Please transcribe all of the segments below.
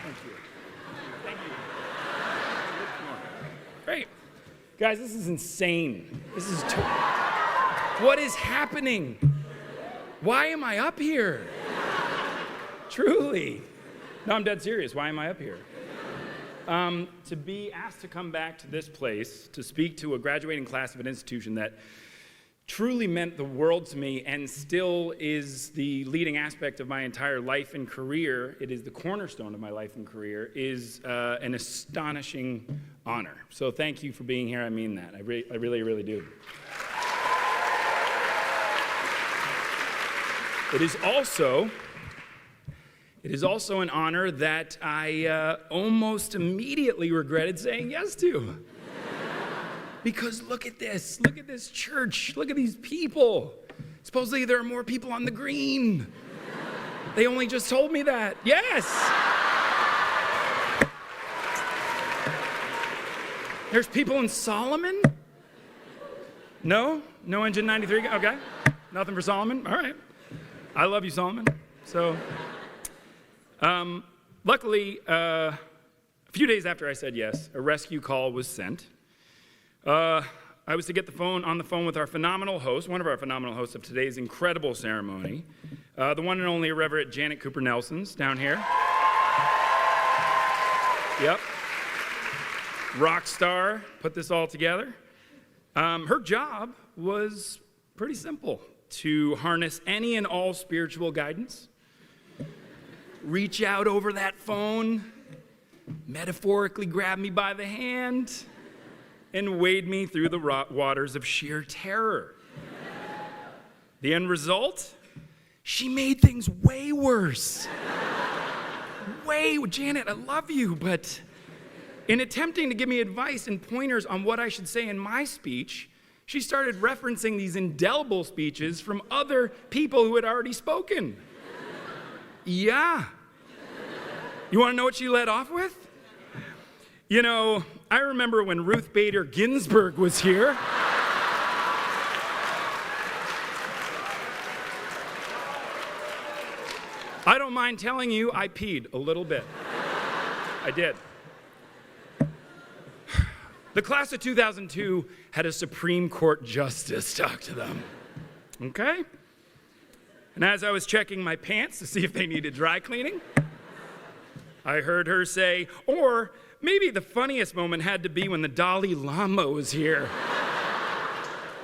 Thank you. Thank you. Great. Guys, this is insane. What is happening? Why am I up here? Truly. No, I'm dead serious. Why am I up here? To be asked to come back to this place to speak to a graduating class of an institution that truly meant the world to me and still is the leading aspect of my entire life and career, it is the cornerstone of my life and career, is an astonishing honor. So thank you for being here. I mean that. I really, really do. It is also an honor that I almost immediately regretted saying yes to. Because look at this church, look at these people. Supposedly there are more people on the green. They only just told me that. Yes! There's people in Solomon? No? No Engine 93? Okay. Nothing for Solomon? All right. I love you, Solomon. So, luckily, a few days after I said yes, a rescue call was sent. I was to get on the phone with our phenomenal host, one of our phenomenal hosts of today's incredible ceremony, the one and only Reverend Janet Cooper Nelson's down here. Yep. Rock star, put this all together. Her job was pretty simple: to harness any and all spiritual guidance, reach out over that phone, metaphorically grab me by the hand, and wade me through the waters of sheer terror. The end result? She made things way worse. Janet, I love you, but in attempting to give me advice and pointers on what I should say in my speech, she started referencing these indelible speeches from other people who had already spoken. Yeah. You want to know what she led off with? You know, I remember when Ruth Bader Ginsburg was here. I don't mind telling you, I peed a little bit. I did. The class of 2002 had a Supreme Court justice talk to them. Okay? And as I was checking my pants to see if they needed dry cleaning, I heard her say, or maybe the funniest moment had to be when the Dalai Lama was here.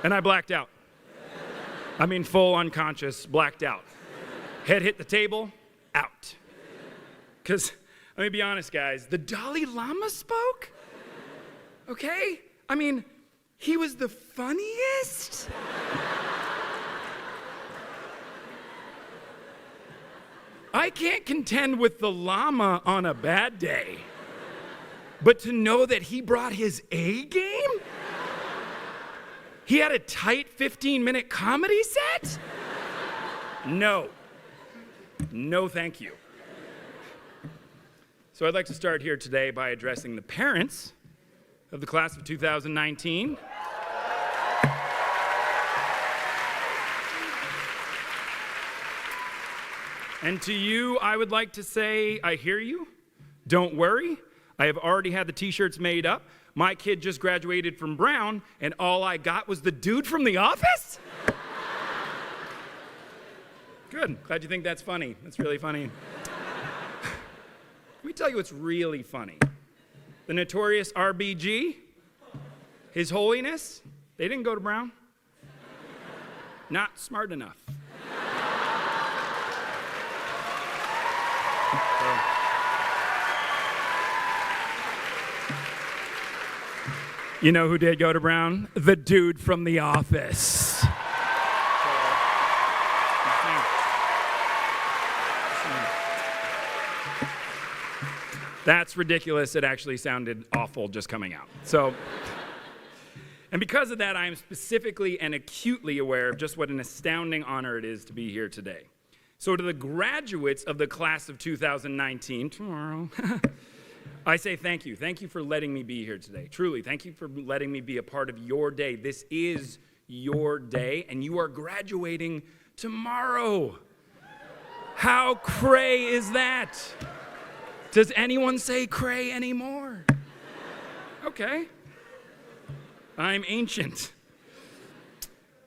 And I blacked out. I mean, full unconscious, blacked out. Head hit the table, out. Because, let me be honest, guys, the Dalai Lama spoke? Okay? I mean, he was the funniest? I can't contend with the llama on a bad day. But to know that he brought his A game? He had a tight 15-minute comedy set? No. No, thank you. So I'd like to start here today by addressing the parents of the class of 2019. And to you, I would like to say, I hear you. Don't worry. I have already had the t-shirts made up. My kid just graduated from Brown, and all I got was the dude from The Office? Good. Glad you think that's funny. That's really funny. Let me tell you what's really funny. The notorious RBG, His Holiness, they didn't go to Brown. Not smart enough. You know who did go to Brown? The dude from The Office. That's ridiculous. It actually sounded awful just coming out. So, and because of that, I am specifically and acutely aware of just what an astounding honor it is to be here today. So to the graduates of the class of 2019, tomorrow, I say thank you. Thank you for letting me be here today. Truly, thank you for letting me be a part of your day. This is your day, and you are graduating tomorrow. How cray is that? Does anyone say cray anymore? Okay. I'm ancient.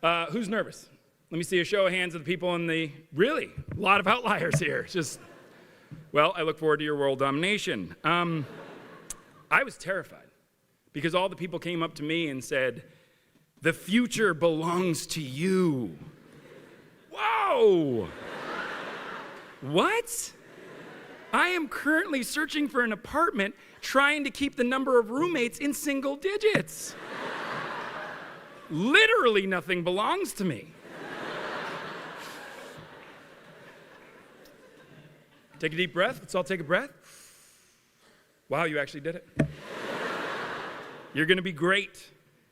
Who's nervous? Let me see a show of hands of the people in the, really, a lot of outliers here. Well, I look forward to your world domination. I was terrified because all the people came up to me and said, the future belongs to you. Whoa! What? I am currently searching for an apartment trying to keep the number of roommates in single digits. Literally nothing belongs to me. Take a deep breath. Let's all take a breath. Wow, you actually did it. You're going to be great.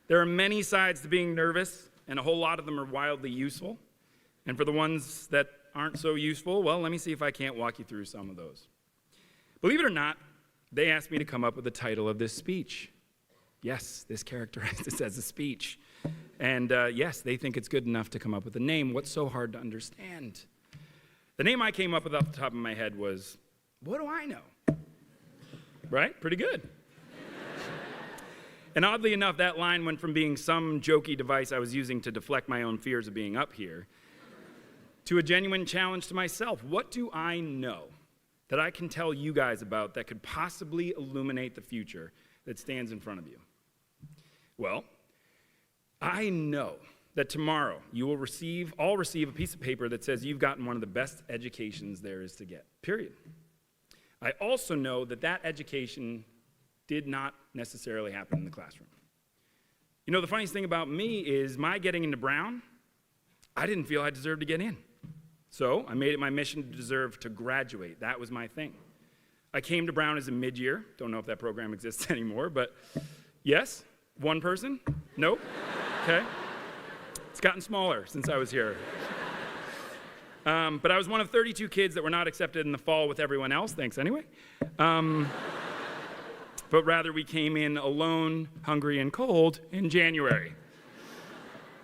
There are many sides to being nervous, and a whole lot of them are wildly useful. And for the ones that aren't so useful, well, let me see if I can't walk you through some of those. Believe it or not, they asked me to come up with the title of this speech. Yes, this characterizes this as a speech. And yes, they think it's good enough to come up with a name. What's so hard to understand? The name I came up with off the top of my head was, what do I know? Right? Pretty good. And oddly enough, that line went from being some jokey device I was using to deflect my own fears of being up here to a genuine challenge to myself. What do I know that I can tell you guys about that could possibly illuminate the future that stands in front of you? Well, I know that tomorrow you will all receive a piece of paper that says you've gotten one of the best educations there is to get, period. I also know that that education did not necessarily happen in the classroom. You know, the funniest thing about me is my getting into Brown, I didn't feel I deserved to get in. So I made it my mission to deserve to graduate. That was my thing. I came to Brown as a mid-year. Don't know if that program exists anymore, but yes, one person? Nope. Okay. It's gotten smaller since I was here. But I was one of 32 kids that were not accepted in the fall with everyone else. Thanks anyway. But rather we came in alone, hungry, and cold in January.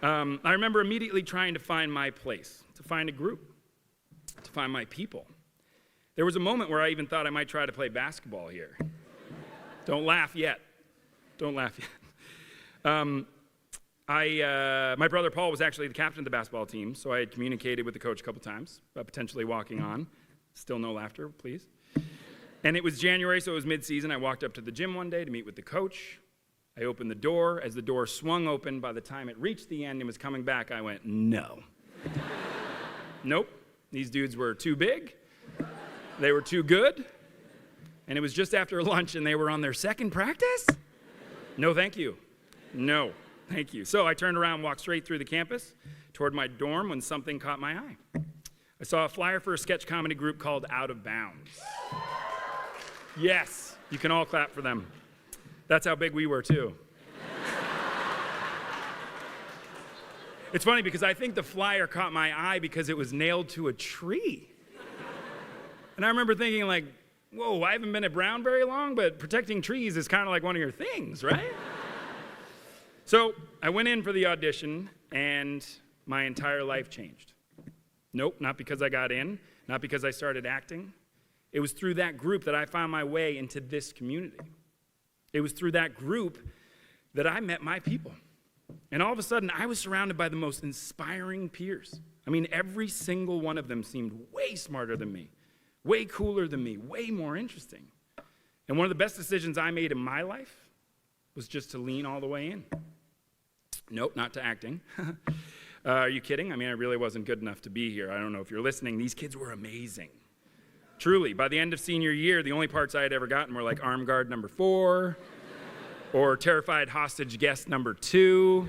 I remember immediately trying to find my place, to find a group, to find my people. There was a moment where I even thought I might try to play basketball here. Don't laugh yet. Don't laugh yet. My brother Paul was actually the captain of the basketball team, so I had communicated with the coach a couple times about potentially walking on. Still no laughter, please. And it was January, so it was mid-season. I walked up to the gym one day to meet with the coach. I opened the door. As the door swung open, by the time it reached the end and was coming back, I went, no. Nope. These dudes were too big. They were too good. And it was just after lunch, and they were on their second practice? No, thank you. No, thank you. So I turned around and walked straight through the campus toward my dorm when something caught my eye. I saw a flyer for a sketch comedy group called Out of Bounds. Yes, you can all clap for them. That's how big we were, too. It's funny because I think the flyer caught my eye because it was nailed to a tree. And I remember thinking, like, whoa, I haven't been at Brown very long, but protecting trees is kind of like one of your things, right? So I went in for the audition, and my entire life changed. Nope, not because I got in, not because I started acting. It was through that group that I found my way into this community. It was through that group that I met my people. And all of a sudden, I was surrounded by the most inspiring peers. I mean, every single one of them seemed way smarter than me, way cooler than me, way more interesting. And one of the best decisions I made in my life was just to lean all the way in. Nope, not to acting. Are you kidding? I mean, I really wasn't good enough to be here. I don't know if you're listening. These kids were amazing. Truly, by the end of senior year, the only parts I had ever gotten were like armed guard number 4 or terrified hostage guest number 2.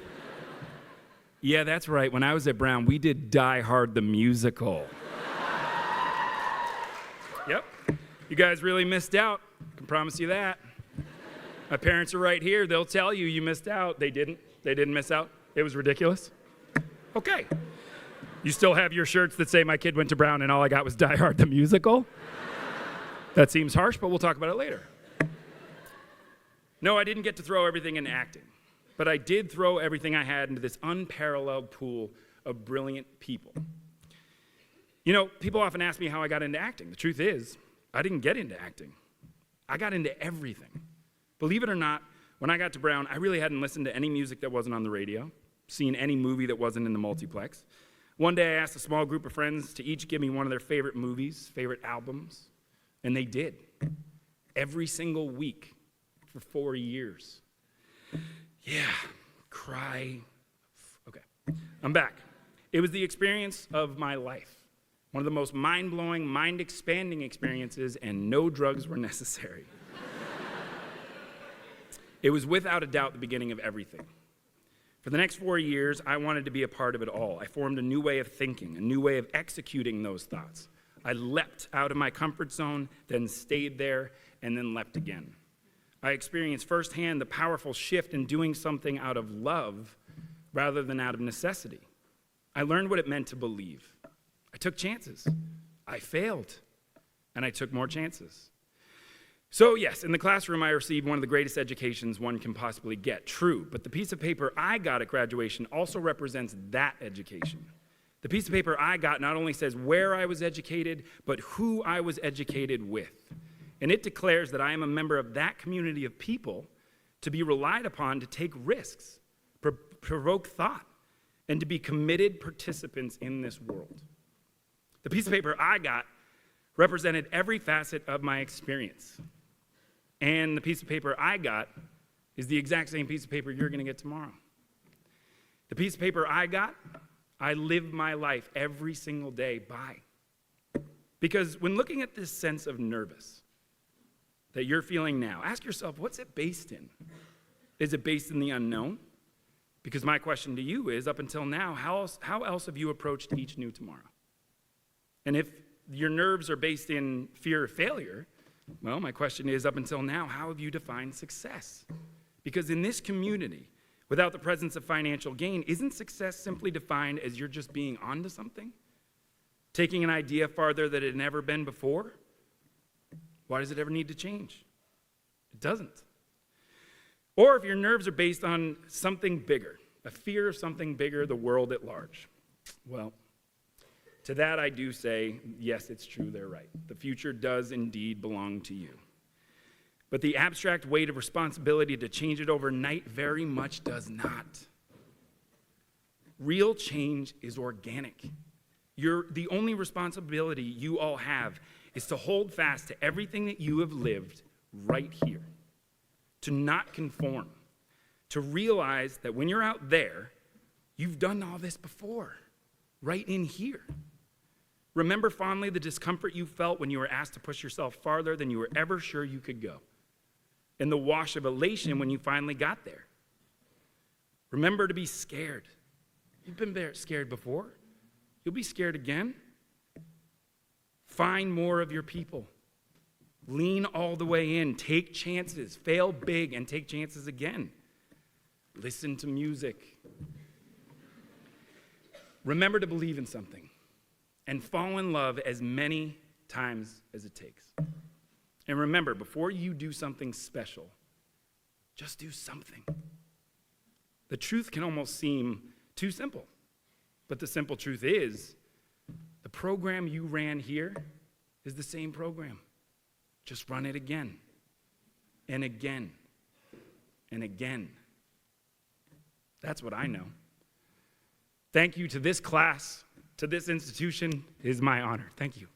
Yeah, that's right. When I was at Brown, we did Die Hard the musical. Yep. You guys really missed out. I can promise you that. My parents are right here. They'll tell you you missed out. They didn't. They didn't miss out. It was ridiculous. Okay. You still have your shirts that say my kid went to Brown and all I got was Die Hard the musical? That seems harsh, but we'll talk about it later. No, I didn't get to throw everything into acting, but I did throw everything I had into this unparalleled pool of brilliant people. You know, people often ask me how I got into acting. The truth is, I didn't get into acting. I got into everything. Believe it or not, when I got to Brown, I really hadn't listened to any music that wasn't on the radio, seen any movie that wasn't in the multiplex. One day I asked a small group of friends to each give me one of their favorite movies, favorite albums, and they did. Every single week for 4 years. Yeah, cry. Okay, I'm back. It was the experience of my life. One of the most mind-blowing, mind-expanding experiences, and no drugs were necessary. It was without a doubt the beginning of everything. For the next 4 years, I wanted to be a part of it all. I formed a new way of thinking, a new way of executing those thoughts. I leapt out of my comfort zone, then stayed there, and then leapt again. I experienced firsthand the powerful shift in doing something out of love rather than out of necessity. I learned what it meant to believe. I took chances. I failed, and I took more chances. So yes, in the classroom I received one of the greatest educations one can possibly get, true, but the piece of paper I got at graduation also represents that education. The piece of paper I got not only says where I was educated, but who I was educated with. And it declares that I am a member of that community of people to be relied upon to take risks, provoke thought, and to be committed participants in this world. The piece of paper I got represented every facet of my experience. And the piece of paper I got is the exact same piece of paper you're going to get tomorrow. The piece of paper I got, I live my life every single day by. Because when looking at this sense of nervous that you're feeling now, ask yourself, what's it based in? Is it based in the unknown? Because my question to you is, up until now, how else have you approached each new tomorrow? And if your nerves are based in fear of failure, well, my question is, up until now, how have you defined success? Because in this community, without the presence of financial gain, isn't success simply defined as you're just being onto something? Taking an idea farther than it had never been before? Why does it ever need to change? It doesn't. Or if your nerves are based on something bigger, a fear of something bigger, the world at large, well, to that I do say, yes, it's true, they're right. The future does indeed belong to you. But the abstract weight of responsibility to change it overnight very much does not. Real change is organic. The only responsibility you all have is to hold fast to everything that you have lived right here. To not conform. To realize that when you're out there, you've done all this before, right in here. Remember fondly the discomfort you felt when you were asked to push yourself farther than you were ever sure you could go, and the wash of elation when you finally got there. Remember to be scared. You've been scared before. You'll be scared again. Find more of your people. Lean all the way in. Take chances. Fail big and take chances again. Listen to music. Remember to believe in something. And fall in love as many times as it takes. And remember, before you do something special, just do something. The truth can almost seem too simple. But the simple truth is, the program you ran here is the same program. Just run it again, and again, and again. That's what I know. Thank you to this class. To this institution, it is my honor. Thank you.